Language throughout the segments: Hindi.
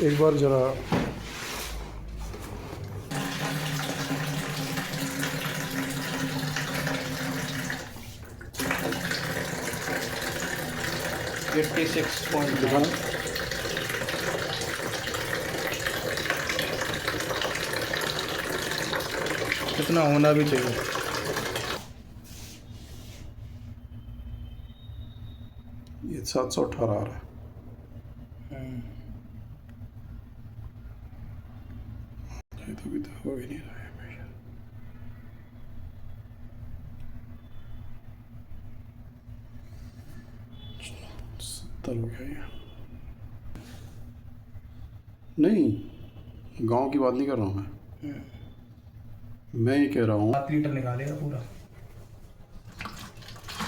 एक बार ज़रा दिखाना। कितना होना भी चाहिए। ये 718 आ रहा है। ये तो अभी तक हो ही नहीं रहा है प्रेशर। सत्तर हो गया ये। नहीं, गांव की बात नहीं कर रहा हूँ मैं ये कह रहा हूँ 7 लीटर निकालेगा पूरा।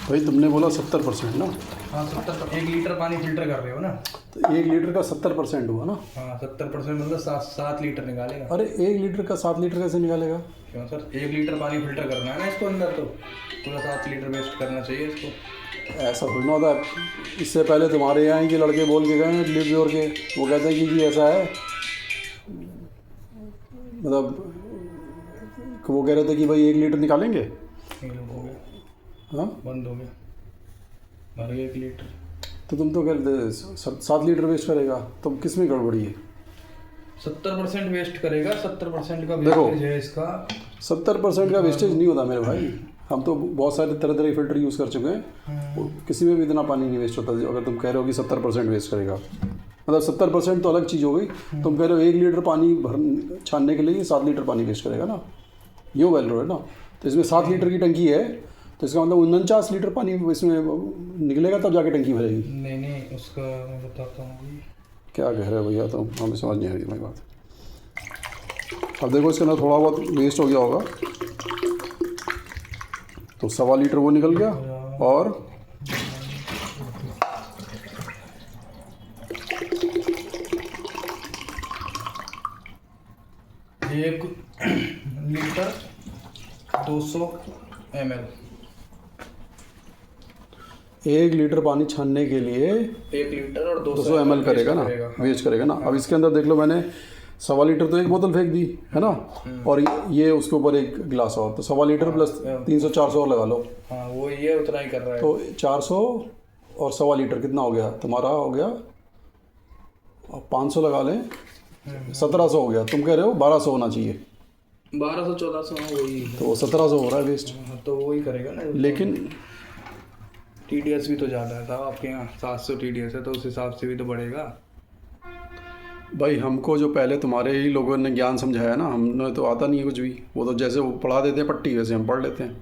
भाई तुमने बोला 70% ना, हाँ 70, 1 लीटर पानी फिल्टर कर रहे हो ना, तो 1 लीटर का 70% हुआ ना। हाँ 70% मतलब 7 लीटर निकालेगा। अरे 1 लीटर का 7 लीटर कैसे निकालेगा? क्यों सर, 1 लीटर पानी फिल्टर करना है ना इसको अंदर, तो पूरा 7 लीटर वेस्ट करना चाहिए इसको। ऐसा थोड़ी ना होता है। इससे पहले तुम्हारे यहाँ ही के लड़के बोल के गए लिव योर के, वो कहते हैं कि ऐसा है, मतलब वो कह रहे थे कि भाई 1 लीटर निकालेंगे। ये लोग हो गया, हाँ बंद हो गया, भर गया 1 लीटर। तो तुम तो कह रहे थे 7 लीटर वेस्ट करेगा, तो किस में गड़बड़ी है? 70% वेस्ट करेगा, 70% का देखो, वेस्टेज है इसका। 70% का वेस्टेज नहीं होता मेरे भाई। हम तो बहुत सारे तरह तरह के फिल्टर यूज़ कर चुके हैं, किसी में भी इतना पानी नहीं वेस्ट होता। अगर तुम कह रहे हो कि 70% वेस्ट करेगा, मतलब 70% तो अलग चीज़ हो गई। तुम कह रहे हो 1 लीटर पानी भर छानने के लिए 7 लीटर पानी वेस्ट करेगा ना, यूँ बोल रहे हो ना। तो इसमें 7 लीटर की टंकी है, तो इसका मतलब 49 लीटर पानी इसमें निकलेगा, तब जाके टंकी भरेगी। नहीं उसका मैं बताता हूँ। क्या कह रहे हो भैया, तो हमें समझ नहीं आ रही मेरी बात। अब देखो इसके अंदर थोड़ा बहुत वेस्ट हो गया होगा, तो 1.25 लीटर वो निकल गया, और एक लीटर 200 ml। 1 लीटर पानी छानने के लिए 1 लीटर और 200 ml करेगा ना, वेस्ट करेगा ना। अब इसके अंदर देख लो, मैंने 1.25 लीटर तो एक बोतल फेंक दी है ना, और ये उसके ऊपर 1 गिलास और, तो 1.25 लीटर प्लस 300-400 और लगा लो। हाँ वो ये उतना ही कर रहा है। तो 400 और 1.25 लीटर कितना हो गया तुम्हारा? हो गया 500 लगा लें, 1700 हो गया। तुम कह रहे हो 1200 होना चाहिए, 1200-1400 वही, तो 1700 हो रहा है वेस्ट। तो वही करेगा ना। लेकिन TDS भी तो ज़्यादा है साहब आपके यहाँ, 700 TDS है, तो उस हिसाब से भी तो बढ़ेगा। भाई हमको जो पहले तुम्हारे ही लोगों ने ज्ञान समझाया ना, हमने तो आता नहीं है कुछ भी। वो तो जैसे वो पढ़ा देते हैं पट्टी, वैसे हम पढ़ लेते हैं।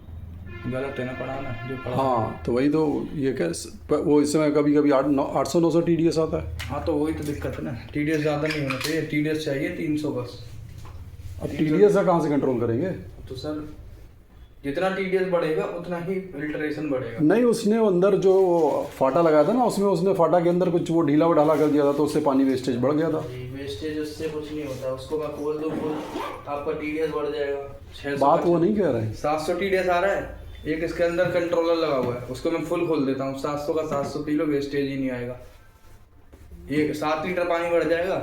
गलत है ना पढ़ाना जो पढ़ा। हाँ तो वही तो, ये क्या वो इस समय कभी कभी 800-900 TDS आता है। हाँ तो वही तो दिक्कत है ना, TDS ज़्यादा नहीं होना चाहिए, TDS चाहिए 300 बस। अब TDS का कहाँ से कंट्रोल करेंगे? तो सर जितना TDS बढ़ेगा उतना ही फिल्ट्रेशन बढ़ेगा। नहीं, उसने अंदर जो फाटा लगाया था ना, उसमें उसने फाटा के अंदर कुछ वो ढीला वढाला कर दिया था, तो उससे पानी वेस्टेज बढ़ गया था। वेस्टेज उससे कुछ नहीं होता, उसको मैं खोल दूँ फुल, आपका TDS बढ़ जाएगा। 600 बात वो नहीं कह रहे हैं। 700 TDS आ रहा है, एक इसके अंदर कंट्रोलर लगा हुआ है, उसको मैं फुल खोल देता हूँ, 700 का 700 पी लो, वेस्टेज ही नहीं आएगा। ये 7 लीटर पानी बढ़ जाएगा,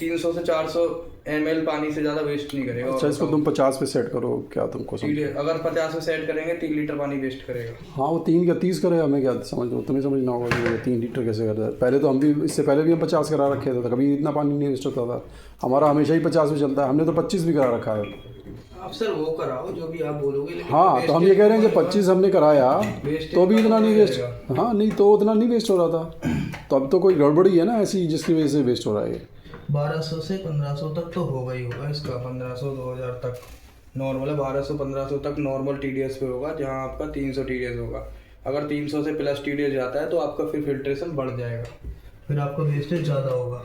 300 से 400 ml पानी से ज़्यादा वेस्ट नहीं करेगा। अच्छा, इसको तुम 50 पे सेट करो, क्या तुमको समझ? अगर 50 पे सेट करेंगे 3 लीटर पानी वेस्ट करेगा। हाँ वो 3 का 30 करेगा, हमें क्या समझ लो, तुम्हें समझना होगा कि 3 लीटर कैसे करता है। पहले तो हम भी, इससे पहले भी हम 50 करा रखे थे, तो कभी इतना पानी नहीं वेस्ट होता था। हमारा हमेशा ही 50 में चलता है, हमने तो 25 भी करा रखा है। आप सर वो कराओ जो भी आप बोलोगे, लेकिन हाँ तो हम ये कह रहे हैं कि 25 हमने कराया तो भी इतना नहीं वेस्ट, हाँ नहीं तो उतना नहीं वेस्ट हो रहा था। तो अब तो कोई गड़बड़ी है ना ऐसी, जिसकी वजह से वेस्ट हो रहा है ये। 1200 से 1500 तक तो होगा ही होगा इसका, 1500-2000 तक नॉर्मल है। 1200-1500 तक नॉर्मल TDS पे होगा, जहाँ आपका 300 TDS होगा। अगर 300 से प्लस TDS जाता है तो आपका फिर फिल्ट्रेशन बढ़ जाएगा, फिर आपका वेस्टेज ज़्यादा होगा।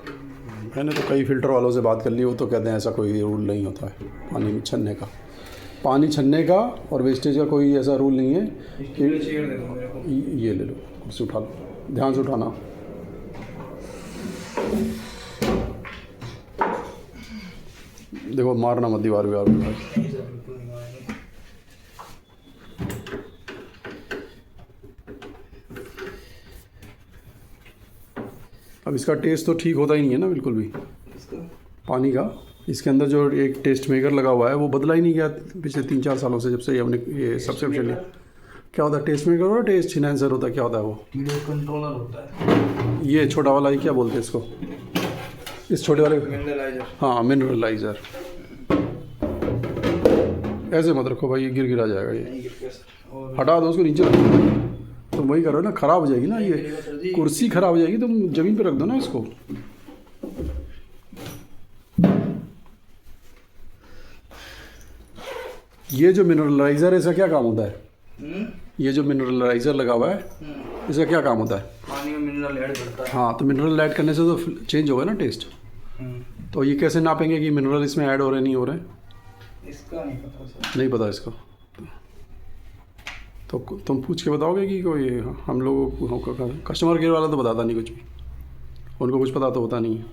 मैंने तो कई फिल्टर वालों से बात कर ली, वो तो कहते हैं ऐसा कोई रूल नहीं होता है पानी छन्ने का। पानी छन्ने का और वेस्टेज का कोई ऐसा रूल नहीं है कि ये ले लो, कुर्सी उठा लो, ध्यान से उठाना। देखो मारना मत दीवार पे भाई। अब इसका टेस्ट तो ठीक होता ही नहीं है ना बिल्कुल भी। पानी का। इसके अंदर जो एक टेस्ट मेकर लगा हुआ है वो बदला ही नहीं गया पिछले 3-4 सालों से, जब से हमने ये सब्सक्रिप्शन लिया। क्या होता है टेस्ट मेकर और टेस्ट इनहेंसर होता है, क्या होता है वो? वीडियो कंट्रोलर होता है ये छोटा वाला ही क्या बोलते हैं इसको, इस छोटे वाले? मिनरलाइजर। हाँ, मिनरलाइज़र। ऐसे मत रखो भाई, ये गिर गिरा जाएगा, ये और हटा दो उसको, नीचे रखो। तुम वही करो ना, ख़राब हो जाएगी ना ये कुर्सी, ख़राब हो जाएगी, तुम ज़मीन पे रख दो ना इसको। ये जो मिनरलाइज़र है इसका क्या काम होता है? ये जो मिनरलाइज़र लगा हुआ है इसका क्या काम होता है? पानी में मिनरल ऐड करता है। हाँ, तो मिनरल ऐड करने से तो चेंज होगा ना टेस्ट। तो ये कैसे नापेंगे कि मिनरल इसमें ऐड हो रहे नहीं हो रहे? इसका नहीं पता सर। नहीं पता इसको, तो तुम पूछ के बताओगे कि कोई हम लोगों को कस्टमर केयर वाला तो बताता नहीं कुछ भी, उनको कुछ पता तो होता नहीं है।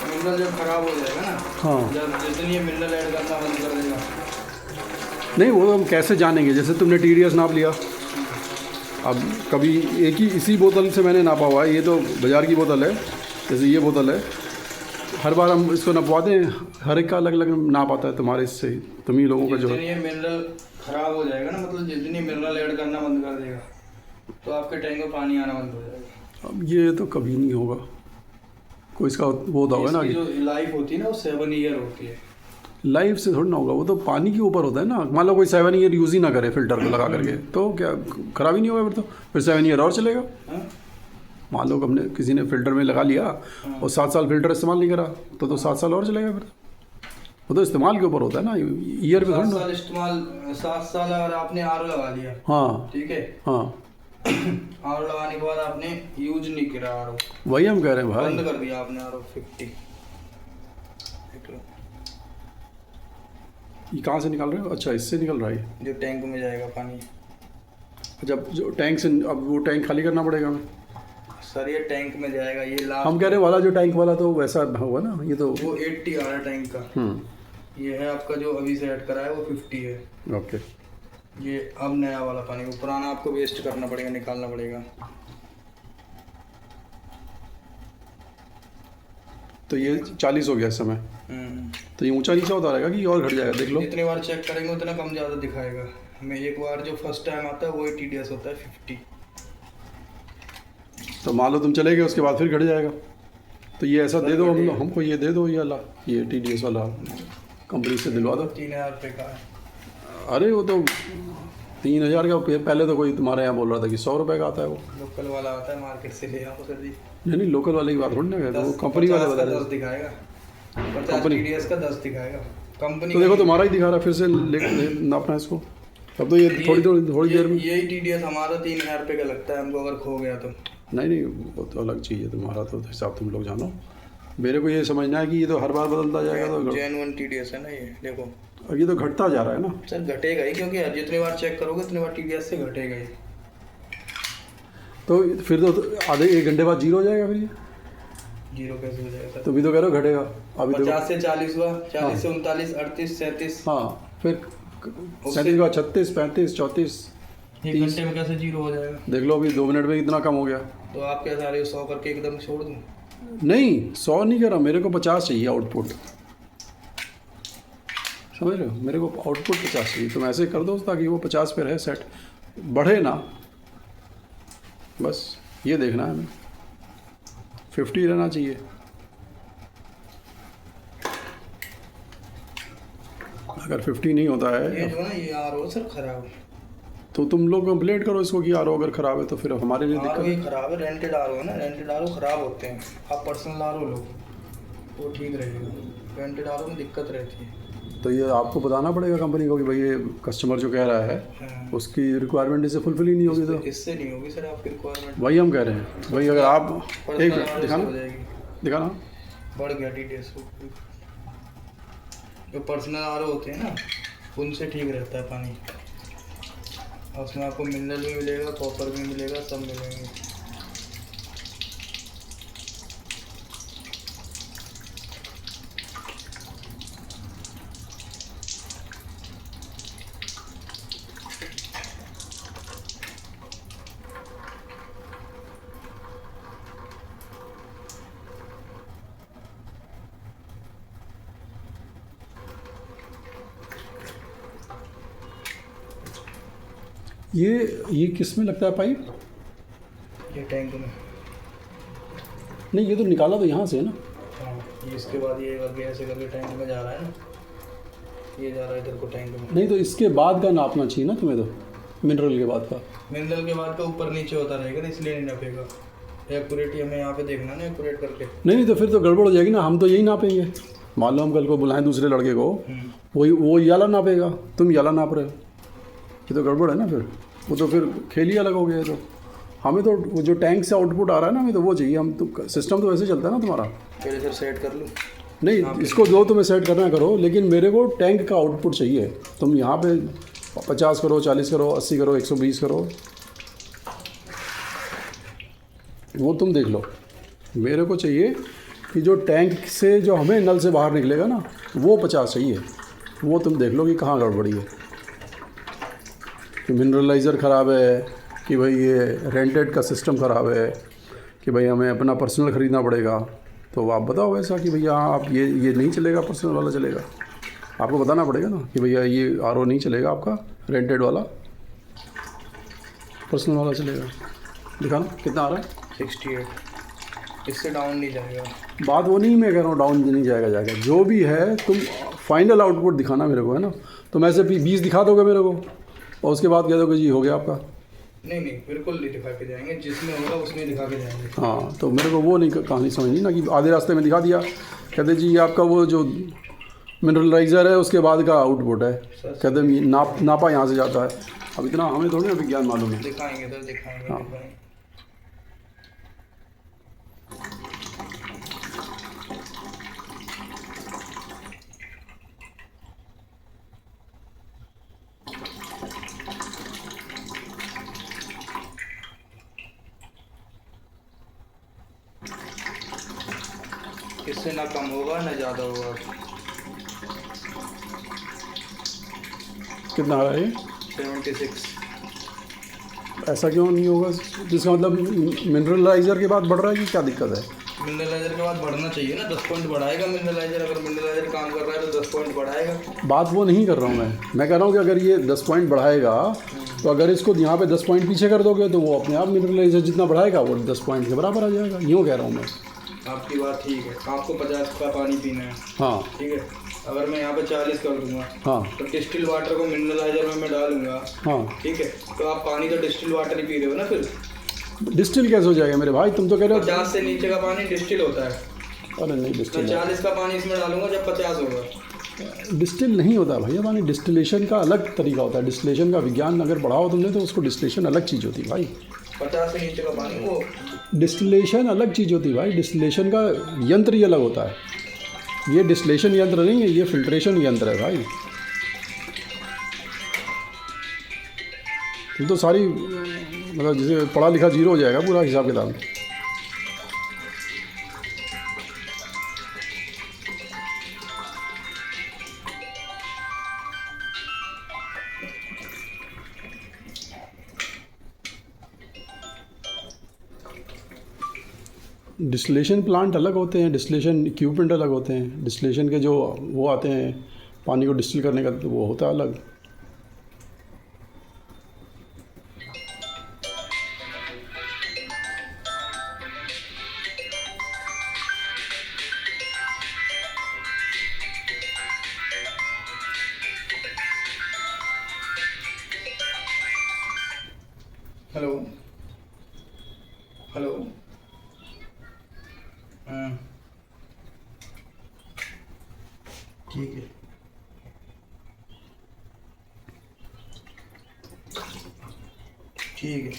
मिनरल जब खराब हो जाएगा ना, हाँ, जब जितनी ये मिनरल ऐड करना बंद कर देगा। नहीं वो हम कैसे जानेंगे? जैसे तुमने TDS नाप लिया, अब कभी एक ही इसी बोतल से मैंने नापा हुआ है, ये तो बाज़ार की बोतल है, जैसे ये बोतल है, हर बार हम इसको नपवाते हैं, हर एक का अलग अलग नाप आता है। तुम्हारे इससे तुम ही लोगों का जो जितनी ये मिनरल खराब हो जाएगा ना, मतलब जितनी मिनरल ऐड करना बंद कर देगा तो आपके टैंक में पानी आना बंद हो जाएगा। अब ये तो कभी नहीं होगा, कोई इसका वो होगा ना, इसकी जो लाइफ होती है ना वो 7 ईयर होती है। लाइफ से थोड़ी ना होगा, वो तो पानी के ऊपर होता है ना। मान लो कोई 7 ईयर यूज़ ही ना करे फिल्टर को लगा करके, तो क्या खराब ही नहीं होगा? फिर 7 ईयर और चलेगा। हाँ? मान लो हमने किसी ने फ़िल्टर में लगा लिया और 7 साल फ़िल्टर इस्तेमाल नहीं करा, तो 7 साल और चलेगा। फिर वो तो इस्तेमाल के ऊपर होता है ना, ईयर पे थोड़ी 7 ना। साल इस्तेमाल, 7 साल अगर आपने आर लगा लिया, हाँ ठीक है, हाँ, आर लगाने के बाद आपने यूज नहीं करा आर, वही हम कह रहे हैं भाई। बंद कर दिया आपने आर 50, देख लो ये कहाँ से निकाल रहे हो? अच्छा, इससे निकल रहा है जो टैंक में जाएगा पानी। जब जो टैंक से, अब वो टैंक खाली करना पड़ेगा हमें। सर ये टैंक में जाएगा, ये लास्ट हम कह रहे हैं वाला जो टैंक वाला तो वैसा होगा ना, ये तो वो 80 आ रहा है टैंक का। ये है आपका जो अभी से ऐड करा है वो 50 है। ओके। ये अब नया वाला पानी, वो पुराना आपको वेस्ट करना पड़ेगा, निकालना पड़ेगा। तो ये 40 हो गया इस समय, तो ये ऊंचा नीचा होता रहेगा कि और घट जाएगा? देख लो, जितनी बार चेक करेंगे उतना कम ज़्यादा दिखाएगा हमें। एक बार जो फर्स्ट टाइम आता है वही TDS होता है 50। तो मान लो तुम चले गए, उसके बाद फिर घट जाएगा। तो ये ऐसा दे दो हमको, ये दे दो ये वाला, ये TDS वाला कंपनी से दिलवा दो। 3000 रुपये का है। अरे वो तो 3000 का, पहले तो कोई तुम्हारे यहाँ बोल रहा था कि 100 रुपये का आता है वो। लोकल वाला आता है, मार्केट से ले आओ सर जी। नहीं, लोकल वाले की बात थोड़ी ना कहते, वो कंपनी वाले बता रहे 10 दिखाएगा, 50 कंपनी। TDS का 10 दिखाएगा कंपनी। तो देखो तुम्हारा ही दिखा रहा है, फिर से नापना है इसको। अब तो ये थोड़ी देर में। यही TDS हमारा 3000 रुपये का लगता है हमको, अगर खो गया तो। नहीं, वो तो अलग चीज़ है, तुम्हारा तो हिसाब तुम लोग जानो। मेरे को ये समझना है कि ये तो हर बार बदलता जाएगा, तो जेन्युइन TDS है ना ये, देखो। अब ये तो घटता जा रहा है ना सर घटेगा ही, क्योंकि जितनी बार चेक करोगे उतनी बार TDS से घटेगा ही। तो फिर तो आधे 1 घंटे बाद जीरो हो जाएगा फिर ये। जीरो कैसे हो जाएगा सर? तो भी तो कह रहे हो घटेगा अभी। 50 से 40 हुआ, 40 से 39, 38, 37। हाँ, फिर 37 का 36, 35, 34। 1 घंटे में कैसे जीरो हो जाएगा? देख लो, अभी 2 मिनट में इतना कम हो गया। तो आप क्या सारे 100 करके एकदम छोड़ दूँ? नहीं, 100 नहीं कर रहा, मेरे को 50 चाहिए आउटपुट, समझ रहे हो? मेरे को आउटपुट 50 चाहिए। तुम ऐसे कर दो ताकि वो 50 पे रहे सेट, बढ़े ना, बस ये देखना है हमें। 50 रहना चाहिए। अगर 50 नहीं होता ये है जो ना ये RO सर खराब है। तो तुम लोग कंप्लेंट करो इसको कि RO अगर ख़राब है तो फिर हमारे लिए दिक्कत RO है। ही खराब है, रेंटेड RO है ना, रेंटेड RO खराब होते हैं। आप पर्सनल RO लो, वो ठीक रहेगा। रेंटेड RO में दिक्कत रहती है। तो ये आपको बताना पड़ेगा कंपनी को कि भाई ये कस्टमर जो कह रहा है उसकी रिक्वायरमेंट इससे फुलफिल ही नहीं होगी। तो इससे नहीं होगी सर आपकी रिक्वायरमेंट। वही हम कह रहे हैं भाई, अगर आप एक दिखाना बढ़ गया TDS। जो पर्सनल RO होते हैं ना उनसे ठीक रहता है पानी, और उसमें आपको मिनरल भी मिलेगा, कॉपर भी मिलेगा, सब मिलेंगे। ये किस में लगता है पाइप? ये टैंक में। नहीं, ये तो निकाला तो यहाँ से है ना। हाँ, ये इसके बाद ये करके ऐसे करके टैंक में जा रहा है ना, ये जा रहा है इधर को टैंक में। नहीं तो इसके बाद का नापना चाहिए ना तुम्हें, तो मिनरल के बाद का। मिनरल के बाद का ऊपर नीचे होता रहेगा, इसलिए नहीं नापेगा। एक्यूरेट हमें यहाँ पे देखना ना, एक्यूरेट करके। नहीं तो फिर तो गड़बड़ हो जाएगी ना, हम तो यही नापेंगे। मान लो हम कल को बुलाएं दूसरे लड़के को, वो याला नापेगा, तुम याला नाप रहे हो, ये तो गड़बड़ है ना फिर। वो तो फिर खेल ही अलग हो गया है। तो हमें तो वो जो टैंक से आउटपुट आ रहा है ना, हमें तो वो चाहिए। हम तो सिस्टम तो वैसे चलता है ना तुम्हारा। पहले फिर सेट कर लूँ। नहीं, इसको जो तुम्हें सेट करना है करो, लेकिन मेरे को टैंक का आउटपुट चाहिए। तुम यहाँ पे 50 करो, 40 करो, 80 करो, 120 करो, वो तुम देख लो। मेरे को चाहिए कि जो टैंक से जो हमें नल से बाहर निकलेगा ना, वो 50 चाहिए। वो तुम देख लो कि कहाँ गड़बड़ी है, कि मिनरलाइज़र ख़राब है, कि भाई ये रेंटेड का सिस्टम ख़राब है, कि भाई हमें अपना पर्सनल ख़रीदना पड़ेगा। तो आप बताओ ऐसा कि भैया आप ये नहीं चलेगा, पर्सनल वाला चलेगा। आपको बताना पड़ेगा ना कि भैया ये आरओ नहीं चलेगा आपका, रेंटेड वाला, पर्सनल वाला चलेगा। दिखाना कितना आ रहा है। 68, इससे डाउन नहीं जाएगा। बात वो नहीं मैं कह रहा हूँ डाउन नहीं जाएगा, जो भी है तुम फाइनल आउटपुट दिखाना मेरे को, है ना। तुम ऐसे 20 दिखा दोगे मेरे को और उसके बाद कह दोगे जी हो गया आपका। नहीं बिल्कुल नहीं दिखा के जाएंगे, जिसमें होगा उसमें दिखा के जाएंगे। हाँ, तो मेरे को वो नहीं कहानी समझनी ना, कि आधे रास्ते में दिखा दिया, कहते जी आपका वो जो मिनरलाइज़र है उसके बाद का आउटपुट है, कहते नापा यहाँ से जाता है। अब इतना हमें थोड़ी ना विज्ञान मालूम है। दिखाएंगे तो दिखाएंगे। हाँ। दिखाएंगे। इससे ना कम होगा ना ज़्यादा होगा। कितना आ रहा है ये? 76। ऐसा क्यों नहीं होगा? जिसका मतलब मिनरलाइज़र के बाद बढ़ रहा है कि क्या दिक्कत है? मिनरलाइजर के बाद बढ़ना चाहिए ना, 10 पॉइंट बढ़ाएगा मिनरलाइजर। अगर मिनरलाइजर काम कर रहा है तो 10 पॉइंट बढ़ाएगा। बात वो नहीं कर रहा हूँ मैं कह रहा हूँ कि अगर ये 10 पॉइंट बढ़ाएगा, तो अगर इसको यहाँ पे 10 पॉइंट पीछे कर दोगे तो वो अपने आप मिनरलाइज़र जितना बढ़ाएगा वो 10 पॉइंट के बराबर आ जाएगा। यूँ कह रहा हूँ मैं। आपकी बात ठीक है, आपको 50 का पानी पीना है। हाँ ठीक है, अगर मैं यहाँ पे 40 कर दूंगा, हाँ तो डिस्टिल वाटर को मिनरलाइजर में मैं डालूंगा। हाँ, ठीक है, तो आप पानी तो डिस्टिल वाटर ही पी रहे हो ना। फिर डिस्टिल कैसे हो जाएगा मेरे भाई? तुम तो कह रहे हो 50 से नीचे का पानी डिस्टिल होता है। अरे नहीं, मैं डिस्टिल 40 का पानी इसमें डालूंगा जब 50 होगा। डिस्टिल नहीं होता भैया पानी। डिस्टिलेशन का अलग तरीका होता है। डिस्टिलेशन का विज्ञान अगर बढ़ाओ तुमने तो उसको डिस्टिलेशन अलग चीज़ होती है भाई। 50 से नीचे का पानी वो डिस्टिलेशन अलग चीज़ होती है भाई। डिस्टिलेशन का यंत्र ही अलग होता है। ये डिस्टिलेशन यंत्र नहीं है, ये फिल्ट्रेशन यंत्र है भाई। तुम तो सारी मतलब जैसे पढ़ा लिखा जीरो हो जाएगा पूरा हिसाब किताब। डिस्टिलेशन प्लांट अलग होते हैं, डिस्टिलेशन इक्विपमेंट अलग होते हैं। डिस्टिलेशन के जो वो आते हैं पानी को डिस्टिल करने का, वो होता है अलग। Hello hello. हाँ ठीक है। ठीक है।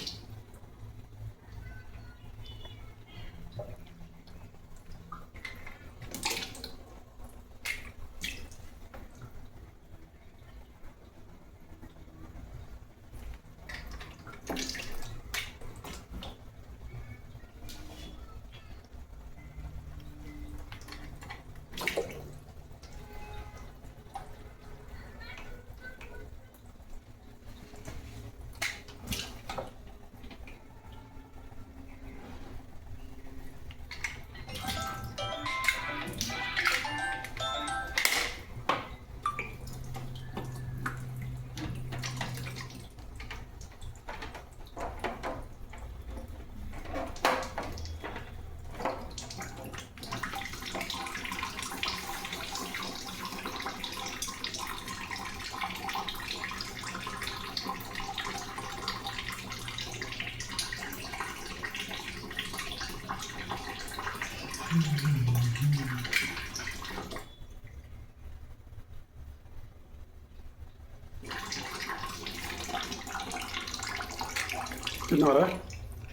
कितना आ रहा है?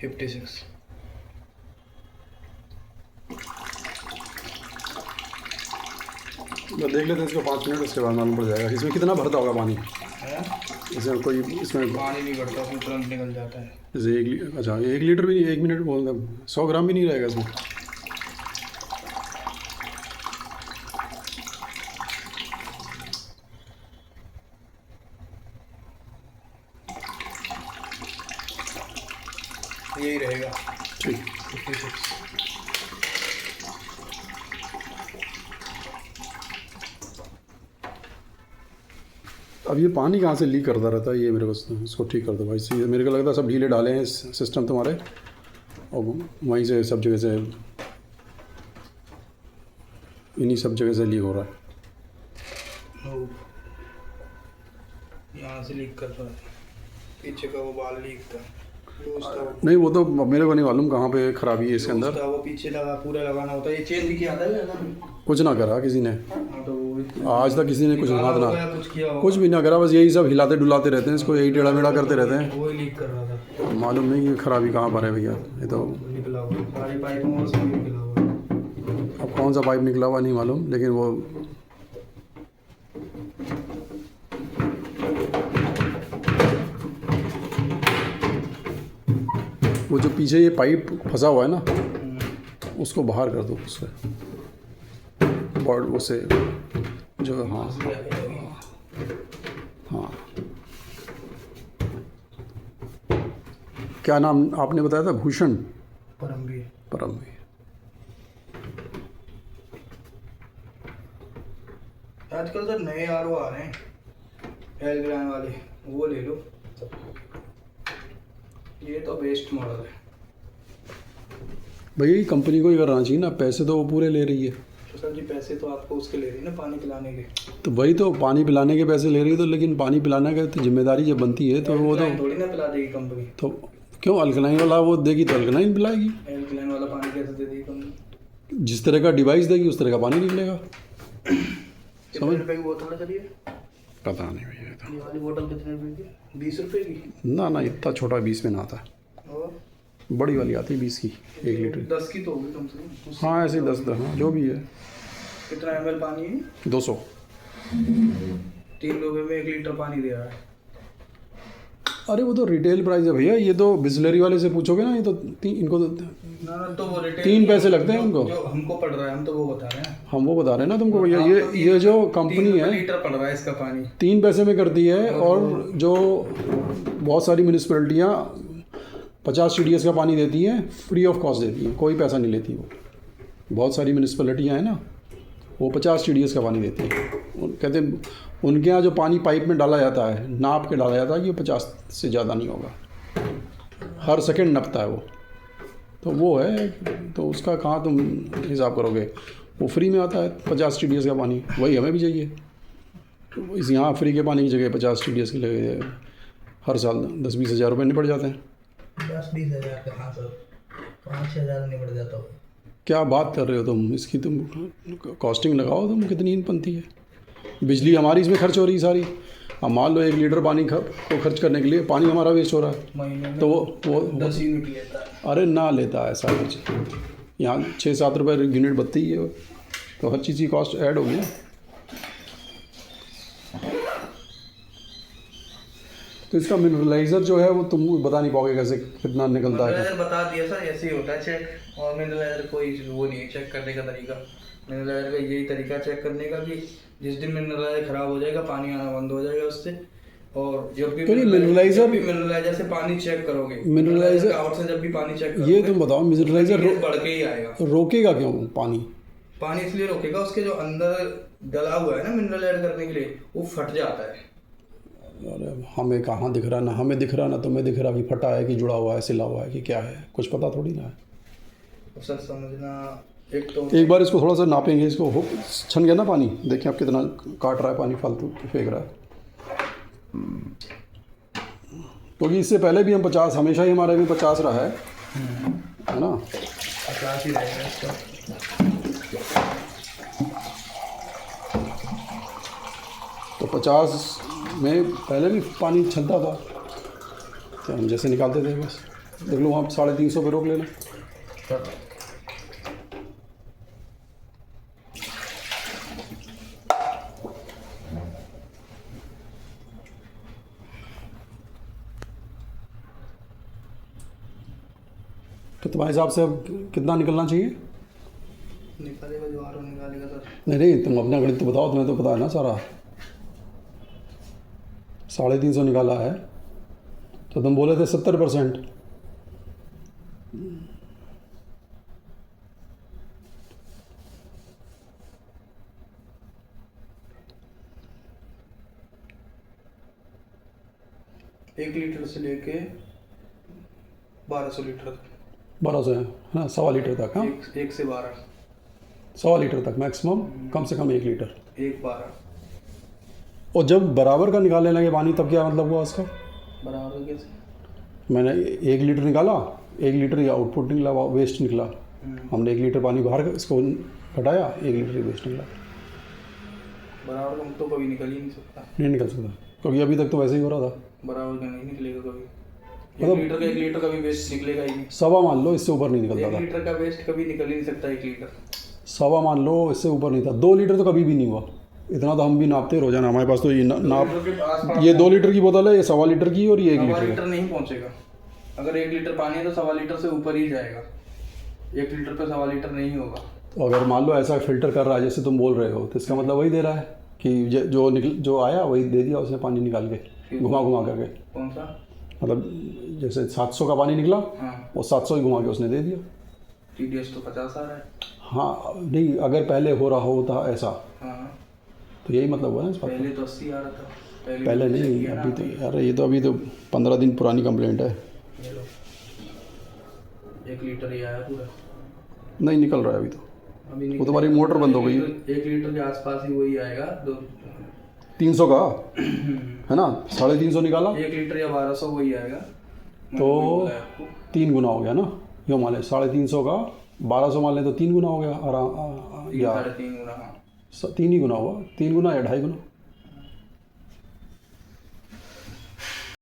56। तो देख लेते हैं इसको 5 मिनट, उसके बाद मालूम पड़ जाएगा इसमें कितना भरता होगा पानी। है? इसमें कोई इसमें पानी नहीं बढ़ता, उसमें तुरंत निकल जाता है। जैसे अच्छा 1 लीटर भी 1 मिनट बोल 100 ग्राम भी नहीं रहेगा इसमें। यही रहेगा। ठीक। 56। अब ये पानी कहाँ से लीक करता रहता है, ये मेरे को इसको ठीक कर दो भाई। सी मेरे को लगता है सब ढीले डाले हैं इस सिस्टम तुम्हारे, और वहीं से सब जगह से इन्हीं सब जगह से लीक हो रहा है। यहाँ से लीक कर रहा है, पीछे का वो बाल लीक था, लूज था वो। नहीं वो तो मेरे को नहीं मालूम कहाँ पे खराबी है इसके लूज अंदर। था वो, पीछे लगा पूरा लगाना होता है। ये चेंज भी किया था ये ना? कुछ ना करा किसी ने, हाँ, तो वो आज तक किसी ने कुछ हाथ ना, कुछ किया होगा। कुछ भी ना करा, बस यही सब हिलाते डुलाते रहते हैं इसको, यही टेढ़ा मेढ़ा करते रहते हैं। वो ही लीक कर रहा था। मालूम नहीं कि खराबी कहाँ पर है भैया। ये तो निकला हुआ सारी पाइप में उसमें निकला हुआ। अब कौन सा पाइप निकला हुआ नहीं मालूम, लेकिन वो जो पीछे ये पाइप फंसा हुआ है ना, उसको बाहर कर दो उससे, बॉड उसे जो, हाँ हाँ। क्या नाम आपने बताया था? भूषण परमवीर। परमवीर। आजकल तो नए आरओ आ रहे हैं एलग्रान वाले, वो ले लो। ये तो बेस्ट मॉडल है भैया। ये कंपनी को ही करना चाहिए ना, पैसे तो वो पूरे ले रही है। तो सर जी पैसे तो आपको उसके ले रही है ना, पानी पिलाने के। तो वही तो पानी पिलाने के पैसे ले रही है, तो लेकिन पानी पिलाने का तो जिम्मेदारी जब बनती है तो वो तो थोड़ी ना पिला देगी कंपनी। तो क्यों अल्कलाइन वाला वो देगी तो अल्कलाइन पिलाएगी। एलग्रान वाला पानी कैसे दे देगी कंपनी? जिस तरह का डिवाइस देगी उस तरह का पानी निकलेगा। कितने रुपए की बोतल है सर ये? पता नहीं भैया तो। ये वाली बोतल कितने रुपए की? 20 रुपए की? ना ना इतना छोटा 20 में ना आता, और बड़ी वाली आती है 20 की 1 लीटर। 10 की तो होगी कम से कम। हाँ ऐसे 10 हाँ जो भी है। कितना ml पानी है? 200। 3 रुपए में 1 लीटर पानी दे रहा है। अरे वो तो रिटेल प्राइस है भैया, ये तो बिस्लरी वाले से पूछोगे ना, ये तो इनको तो ना तो वो रिटेल 3 पैसे लगते हैं उनको। जो हमको पड़ रहा है हम तो वो बता रहे हैं। हम वो बता रहे हैं ना तुमको भैया, ये जो कंपनी है 3 लीटर पड़ रहा है इसका पानी। 3 पैसे में करती है, और जो बहुत सारी म्यूनिसिपैलिटियाँ 50 TDS का पानी देती हैं, फ्री ऑफ कॉस्ट देती हैं, कोई पैसा नहीं लेती। वो बहुत सारी म्यूनिसिपैलिटियाँ हैं ना, वो 50 TDS का पानी देती हैं। कहते हैं उनके यहाँ जो पानी पाइप में डाला जाता है, नाप के डाला जाता है कि 50 से ज़्यादा नहीं होगा, हर सेकंड नपता है वो। तो वो है, तो उसका कहाँ तुम हिसाब करोगे। वो फ्री में आता है 50 TDS का पानी, वही हमें भी चाहिए। तो इस यहाँ फ्री के पानी की जगह 50 TDS के लगे हर साल 10-20 हज़ार रुपये निपट जाते हैं। 10-20 हज़ार कहाँ सर, 5-6 हज़ार निपट जाता हो। क्या बात कर रहे हो तुम, इसकी तुम कॉस्टिंग लगाओ तुम, कितनी बनती है। बिजली हमारी इसमें खर्च हो रही सारी। अब मान लो 1 लीटर पानी को खर्च करने के लिए पानी हमारा वेस्ट हो रहा है, महीने में तो वो 10 यूनिट लेता है। अरे ना लेता है ऐसा कुछ, यहाँ 6-7 रुपये यूनिट बत्ती है, तो हर चीज़ की कॉस्ट ऐड होगी ना। तो इसका मिनरलाइज़र जो है वो तुम बता नहीं पाओगे कैसे कितना निकलता है। मिनरलाइजर बता दिया सर, ऐसे ही होता है चेक। और मिनरलाइजर कोई वो नहीं है चेक करने का तरीका। मिनरलाइजर का यही तरीका चेक करने का कि जिस दिन मिनरलाइजर खराब हो जाएगा, पानी आना बंद हो जाएगा उससे। और जब भी तो ये मिनरलाइजर से पानी चेक करोगे, मिनरलाइजर आउट से जब भी पानी चेक करोगे, ये तुम बताओ मिनरलाइज़र बढ़ के ही आएगा। रोकेगा क्यों पानी? पानी इसलिए रोकेगा, उसके जो अंदर डला हुआ है ना मिनरल ऐड करने के लिए, वो फट जाता है। अरे हमें कहाँ दिख रहा, ना हमें दिख रहा, ना तुम्हें दिख रहा कि फटा है कि जुड़ा हुआ है, सिला हुआ है कि क्या है, कुछ पता थोड़ी ना है। तो सर समझना, तो एक बार इसको थोड़ा सा नापेंगे, इसको हो छन गया ना पानी, देखिए आप कितना काट रहा है पानी, फालतू फेंक रहा है। क्योंकि इससे पहले भी हम 50, हमेशा ही हमारा भी 50 रहा है ना। 50 ही रहेगा इसका। तो 50 में पहले भी पानी छलता था, तो हम जैसे निकालते थे बस देख लो, वहाँ 350 पे रोक लेना। तो तुम्हारे हिसाब से अब कितना निकलना चाहिए? निकालेगा जो आर निकालेगा सर। नहीं, तुम अपना गणित तो बताओ, तुम्हें तो पता है ना सारा। 350 निकाला है तो तुम बोले थे 70%। एक लीटर से लेके 1200 लीटर तक। 1200 है ना, 1.25 लीटर तक। हाँ, एक से 12। 1.25 लीटर तक मैक्सिमम, कम से कम 1 लीटर। 1/12। और जब बराबर का निकालने लगे पानी तब क्या मतलब हुआ उसका? बराबर कैसे? मैंने 1 लीटर निकाला, 1 लीटर या आउटपुट निकला, वेस्ट निकला। हमने 1 लीटर पानी बाहर इसको हटाया, 1 लीटर वेस्ट निकला। बराबर का तो कभी निकल ही नहीं सकता। नहीं निकल सकता क्योंकि अभी तक तो वैसे ही हो रहा था। बराबर का नहीं निकलेगा कभी। मतलब 1 लीटर का भी वेस्ट निकलेगा ही नहीं। 1.25 मान लो, इससे ऊपर नहीं निकलता 1 था। लीटर का वेस्ट कभी निकल ही नहीं सकता 1 लीटर। 1.25 मान लो, इससे ऊपर नहीं था। 2 लीटर तो कभी भी नहीं हुआ। इतना तो हम भी नापते रोजाना, हमारे पास तो ये नाप, ये 2 लीटर की बोतल है, ये 1.25 लीटर की और ये 1 लीटर लीटर नहीं पहुंचेगा। अगर 1 लीटर पानी है तो 1.25 लीटर से ऊपर ही जाएगा। 1 लीटर पे 1.25 लीटर नहीं होगा। तो अगर मान लो ऐसा फिल्टर कर रहा है जैसे तुम बोल रहे हो, तो इसका मतलब वही दे रहा है कि जो आया वही दे दिया उसने पानी निकाल के, घुमा करके। कौन सा? मतलब जैसे 700 का पानी निकला, हाँ, वो 700 ही घुमा के उसने दे दिया। TDS तो 50 आ रहा है। हाँ नहीं, अगर पहले हो रहा होता ऐसा हाँ, तो यही मतलब हुआ ना इस बात का। पहले तो 80 आ रहा था। पहले तो नहीं, किया ना अभी तो यार ये तो अभी तो 15 दिन पुरानी कंप्लेंट है। ये लो, 1 लीटर ही आया पूरा। नहीं निकल रहा है अभी तो। अभी वो तुम्हारी मोटर बंद हो गई है। 1 लीटर के आसपास ही वही आएगा। 300 का है ना, 350 निकाला 1 लीटर या 1200 वही आएगा। तो 3 गुना हो गया ना। यो मान लें 350 का 1200 मान लें तो 3 गुना हो गया। या 3.5 गुना। हाँ, 3 ही गुना हुआ, 3 गुना या 2.5 गुना।